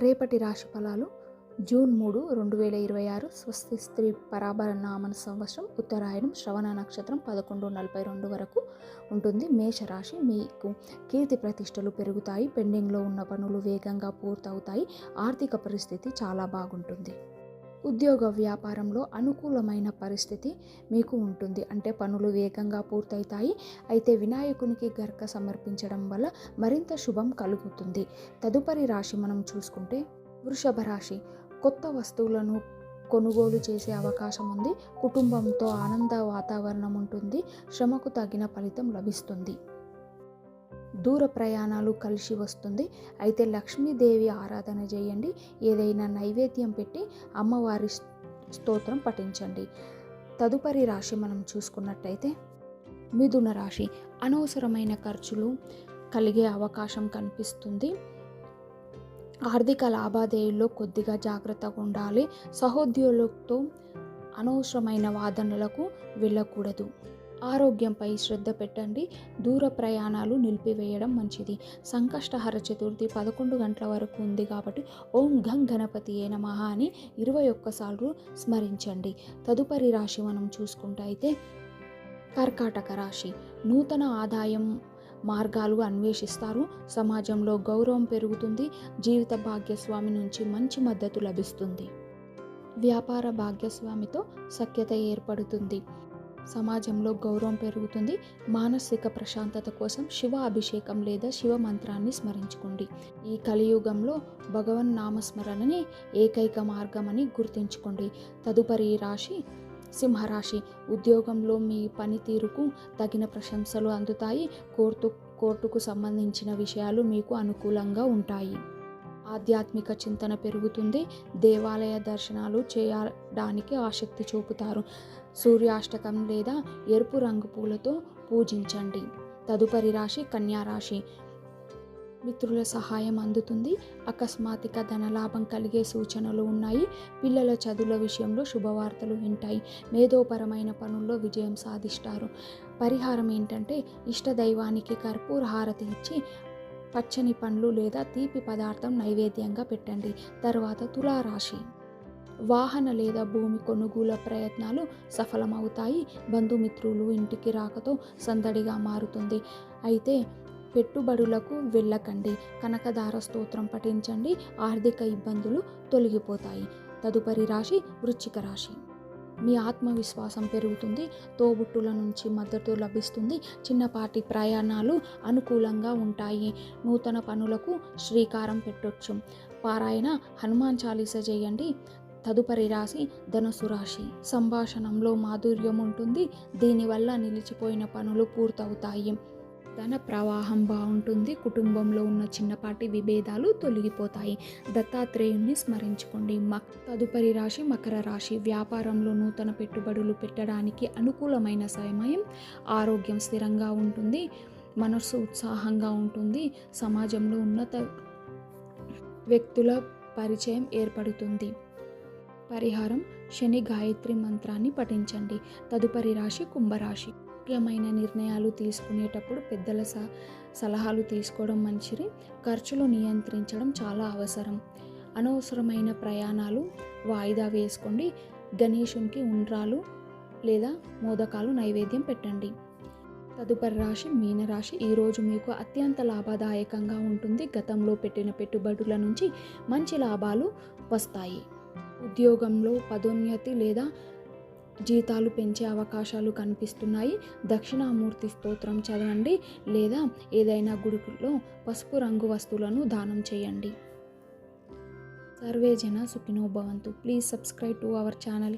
రేపటి రాశి ఫలాలు జూన్ 3, 2026 స్వస్తి స్త్రీ పరాభరనామ సంవత్సరం ఉత్తరాయణం శ్రవణ నక్షత్రం 11:42 వరకు ఉంటుంది. మేషరాశి, మీకు కీర్తి ప్రతిష్టలు పెరుగుతాయి. పెండింగ్లో ఉన్న పనులు వేగంగా పూర్తవుతాయి. ఆర్థిక పరిస్థితి చాలా బాగుంటుంది. ఉద్యోగ వ్యాపారంలో అనుకూలమైన పరిస్థితి మీకు ఉంటుంది. అంటే పనులు వేగంగా పూర్తవుతాయి. అయితే వినాయకునికి గర్క సమర్పించడం వల్ల మరింత శుభం కలుగుతుంది. తదుపరి రాశి మనం చూసుకుంటే వృషభ రాశి. కొత్త వస్తువులను కొనుగోలు చేసే అవకాశం ఉంది. కుటుంబంతో ఆనంద వాతావరణం ఉంటుంది. శ్రమకు తగిన ఫలితం లభిస్తుంది. దూర ప్రయాణాలు కలిసి వస్తుంది. అయితే లక్ష్మీదేవి ఆరాధన చేయండి. ఏదైనా నైవేద్యం పెట్టి అమ్మవారి స్తోత్రం పఠించండి. తదుపరి రాశి మనం చూసుకున్నట్టయితే మిథున రాశి. అనవసరమైన ఖర్చులు కలిగే అవకాశం కనిపిస్తుంది. ఆర్థిక లావాదేవీల్లో కొద్దిగా జాగ్రత్తగా ఉండాలి. సహోద్యోగులతో అనవసరమైన వాదనలకు వెళ్ళకూడదు. ఆరోగ్యంపై శ్రద్ధ పెట్టండి. దూర ప్రయాణాలు నిలిపివేయడం మంచిది. సంకష్టహర చతుర్థి 11 గంటల వరకు ఉంది కాబట్టి ఓం గం గణపతియే నమః అని 21 సార్లు స్మరించండి. తదుపరి రాశి మనం చూసుకుంటే అయితే కర్కాటక రాశి. నూతన ఆదాయం మార్గాలు అన్వేషిస్తారు. సమాజంలో గౌరవం పెరుగుతుంది. జీవిత భాగ్యస్వామి నుంచి మంచి మద్దతు లభిస్తుంది. వ్యాపార భాగ్యస్వామితో సఖ్యత ఏర్పడుతుంది. సమాజంలో గౌరవం పెరుగుతుంది. మానసిక ప్రశాంతత కోసం శివ అభిషేకం లేదా శివ మంత్రాన్ని స్మరించుకోండి. ఈ కలియుగంలో భగవన్ నామస్మరణని ఏకైక మార్గమని గుర్తుంచుకోండి. తదుపరి రాశి సింహరాశి. ఉద్యోగంలో మీ పనితీరుకు తగిన ప్రశంసలు అందుతాయి. కోర్టుకు సంబంధించిన విషయాలు మీకు అనుకూలంగా ఉంటాయి. ఆధ్యాత్మిక చింతన పెరుగుతుంది. దేవాలయ దర్శనాలు చేయడానికి ఆసక్తి చూపుతారు. సూర్యాష్టకం లేదా ఎరుపు రంగు పూలతో పూజించండి. తదుపరి రాశి కన్యా రాశి. మిత్రుల సహాయం అందుతుంది. అకస్మాత్తుగా ధనలాభం కలిగే సూచనలు ఉన్నాయి. పిల్లల చదువుల విషయంలో శుభవార్తలు వింటాయి. మేధోపరమైన పనుల్లో విజయం సాధిస్తారు. పరిహారం ఏంటంటే ఇష్టదైవానికి కర్పూర హారతి ఇచ్చి పచ్చని పండ్లు లేదా తీపి పదార్థం నైవేద్యంగా పెట్టండి. తర్వాత తులారాశి. వాహన లేదా భూమి కొనుగోలు ప్రయత్నాలు సఫలమవుతాయి. బంధుమిత్రులు ఇంటికి రాకతో సందడిగా మారుతుంది. అయితే పెట్టుబడులకు వెళ్ళకండి. కనకదార స్తోత్రం పఠించండి. ఆర్థిక ఇబ్బందులు తొలగిపోతాయి. తదుపరి రాశి వృశ్చిక రాశి. మీ ఆత్మవిశ్వాసం పెరుగుతుంది. తోబుట్టుల నుంచి మద్దతు లభిస్తుంది. చిన్నపాటి ప్రయాణాలు అనుకూలంగా ఉంటాయి. నూతన పనులకు శ్రీకారం పెట్టొచ్చు. పారాయణ హనుమాన్ చాలీస చేయండి. తదుపరి రాశి ధనుసు రాశి. సంభాషణంలో మాధుర్యం ఉంటుంది. దీనివల్ల నిలిచిపోయిన పనులు పూర్తవుతాయి. ధన ప్రవాహం బాగుంటుంది. కుటుంబంలో ఉన్న చిన్నపాటి విభేదాలు తొలగిపోతాయి. దత్తాత్రేయుని స్మరించుకోండి. తదుపరి రాశి మకర రాశి. వ్యాపారంలో నూతన పెట్టుబడులు పెట్టడానికి అనుకూలమైన సమయం. ఆరోగ్యం స్థిరంగా ఉంటుంది. మనస్సు ఉత్సాహంగా ఉంటుంది. సమాజంలో ఉన్నత వ్యక్తుల పరిచయం ఏర్పడుతుంది. పరిహారం శని గాయత్రి మంత్రాన్ని పఠించండి. తదుపరి రాశి కుంభరాశి. ముఖ్యమైన నిర్ణయాలు తీసుకునేటప్పుడు పెద్దల సలహాలు తీసుకోవడం మంచిది. ఖర్చులు నియంత్రించడం చాలా అవసరం. అనవసరమైన ప్రయాణాలు వాయిదా వేసుకోండి. గణేశునికి ఉండ్రాలు లేదా మోదకాలు నైవేద్యం పెట్టండి. తదుపరి రాశి మీనరాశి. ఈరోజు మీకు అత్యంత లాభదాయకంగా ఉంటుంది. గతంలో పెట్టిన పెట్టుబడుల నుంచి మంచి లాభాలు వస్తాయి. ఉద్యోగంలో పదోన్నతి లేదా జీతాలు పెంచే అవకాశాలు కనిపిస్తున్నాయి. దక్షిణామూర్తి స్తోత్రం చదవండి లేదా ఏదైనా గుడిలో పసుపు రంగు వస్తువులను దానం చేయండి. సర్వే జన సుఖినో భవంతు. Please subscribe to our channel.